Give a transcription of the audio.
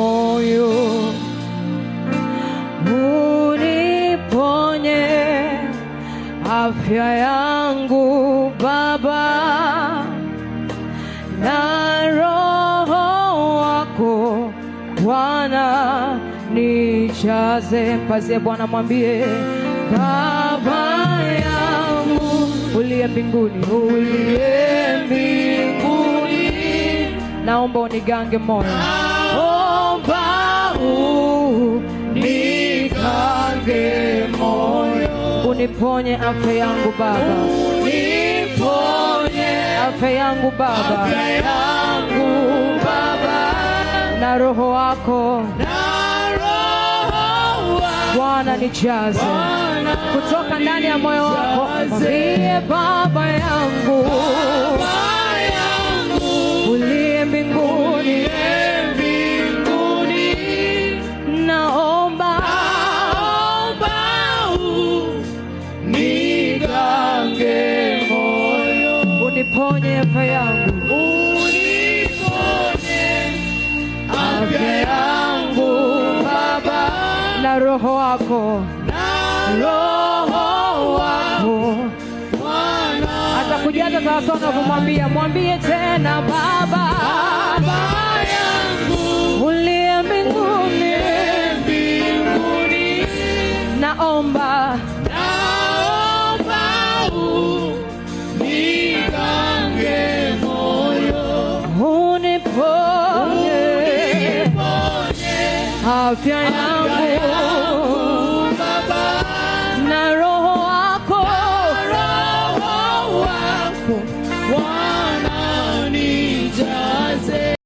moyo, uniponye afya yangu Baba, na Roho wako Bwana nijaze. Mpazie Bwana, mwambie Baba yangu uliye mbinguni, uliye mbinguni, naomba unigange moyo, naomba unigange moyo, uniponye afya yangu Baba, uniponye afya yangu Baba, afya yangu Baba, na Roho wako Bwana nijaze kutoka ndani ya moyo wako. Mwambie Baba yangu uliye mbinguni, naomba unigange moyo, uniponye afya yangu, afya yangu Baba, na Roho wako, Roho wako atakujaza sawasawa unavyomwambia. Mwambie tena Baba yangu uliye mbinguni, naomba unigange moyo, uniponye afya yangu Baba, na Roho wako Bwana